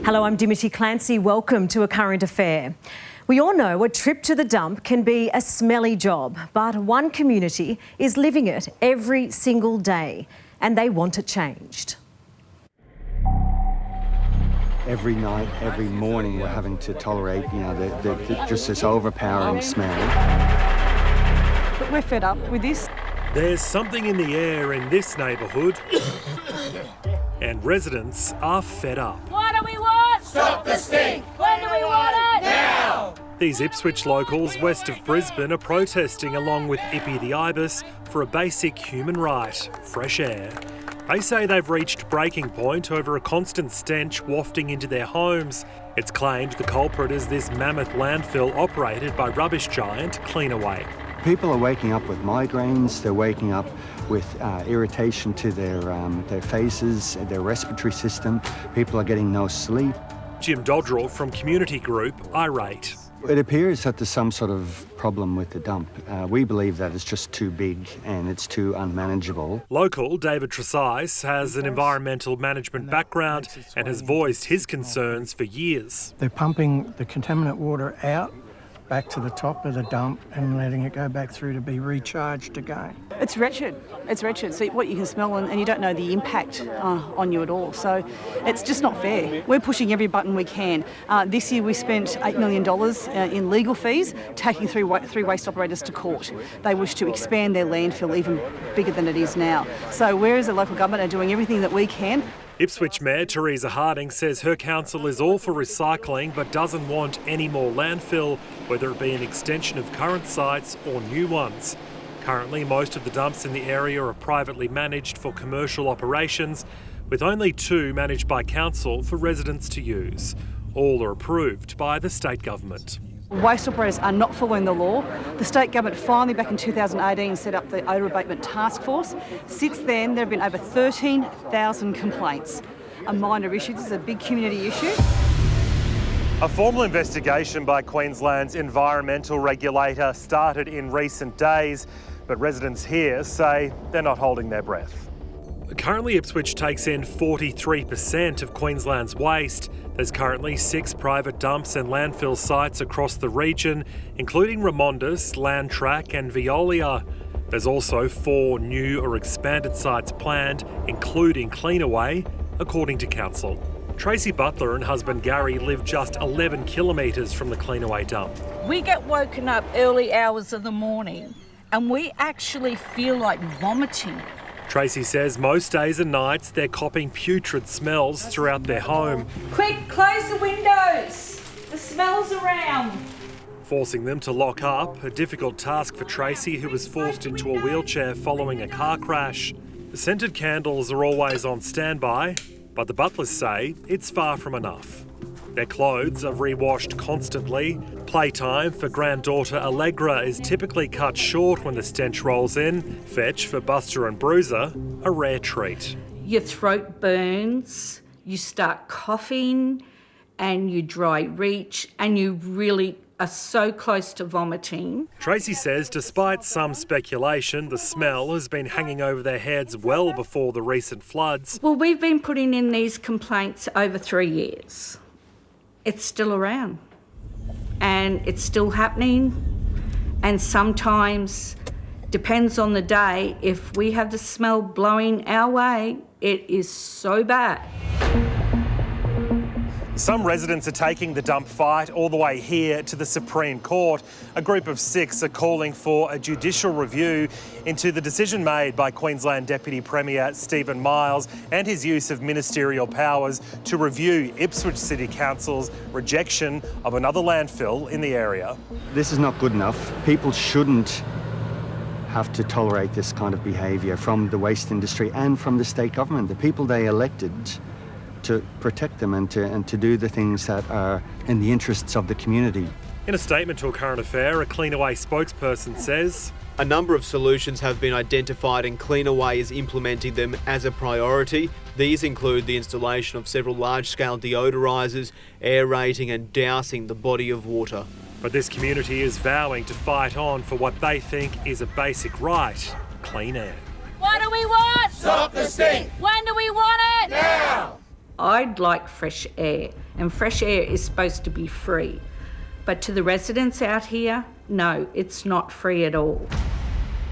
Hello, I'm Dimitri Clancy. Welcome to A Current Affair. We all know a trip to the dump can be a smelly job, but one community is living it every single day and they want it changed. Every night, every morning, we're having to tolerate, just this overpowering smell. But we're fed up with this. There's something in the air in this neighbourhood and residents are fed up. What do we want? Stop the stink! When do we want it? Now! These Ipswich locals west of Brisbane are protesting along with Ippy the ibis for a basic human right, fresh air. They say they've reached breaking point over a constant stench wafting into their homes. It's claimed the culprit is this mammoth landfill operated by rubbish giant Cleanaway. People are waking up with migraines, they're waking up with irritation to their faces, their respiratory system. People are getting no sleep. Jim Dodrell from community group IRATE. It appears that there's some sort of problem with the dump. We believe that it's just too big and it's too unmanageable. Local David Tresize has an environmental management background and has voiced his concerns for years. They're pumping the contaminant water out back to the top of the dump and letting it go back through to be recharged again. It's wretched. It's wretched. So what you can smell and you don't know the impact on you at all. So it's just not fair. We're pushing every button we can. This year we spent $8 million in legal fees, taking three waste operators to court. They wish to expand their landfill even bigger than it is now. So we as a local government are doing everything that we can. Ipswich Mayor Teresa Harding says her council is all for recycling but doesn't want any more landfill, whether it be an extension of current sites or new ones. Currently, most of the dumps in the area are privately managed for commercial operations, with only 2 managed by council for residents to use. All are approved by the state government. Waste operators are not following the law. The state government finally back in 2018 set up the odour abatement task force. Since then there have been over 13,000 complaints. A minor issue, this is a big community issue. A formal investigation by Queensland's environmental regulator started in recent days, but residents here say they're not holding their breath. Currently, Ipswich takes in 43% of Queensland's waste. There's currently 6 private dumps and landfill sites across the region, including Ramondis, Landtrack and Veolia. There's also 4 new or expanded sites planned, including Cleanaway, according to council. Tracy Butler and husband Gary live just 11 kilometres from the Cleanaway dump. We get woken up early hours of the morning and we actually feel like vomiting. Tracy says most days and nights they're copping putrid smells throughout their home. Quick, close the windows. The smell's around. Forcing them to lock up, a difficult task for Tracy, who was forced into a wheelchair following a car crash. The scented candles are always on standby, but the Butlers say it's far from enough. Their clothes are rewashed constantly. Playtime for granddaughter Allegra is typically cut short when the stench rolls in. Fetch for Buster and Bruiser, a rare treat. Your throat burns, you start coughing and you dry reach and you really are so close to vomiting. Tracy says despite some speculation, the smell has been hanging over their heads well before the recent floods. Well, we've been putting in these complaints over 3 years. It's still around and it's still happening, and sometimes, depends on the day, if we have the smell blowing our way, it is so bad. Some residents are taking the dump fight all the way here to the Supreme Court. A group of 6 are calling for a judicial review into the decision made by Queensland Deputy Premier Stephen Miles and his use of ministerial powers to review Ipswich City Council's rejection of another landfill in the area. This is not good enough. People shouldn't have to tolerate this kind of behaviour from the waste industry and from the state government, the people they elected to protect them and to do the things that are in the interests of the community. In a statement to A Current Affair, a Cleanaway spokesperson says, "A number of solutions have been identified and Cleanaway is implementing them as a priority. These include the installation of several large-scale deodorisers, aerating and dousing the body of water." But this community is vowing to fight on for what they think is a basic right, clean air. What do we want? Stop the stink! When do we want it? Now! I'd like fresh air, and fresh air is supposed to be free. But to the residents out here, no, it's not free at all.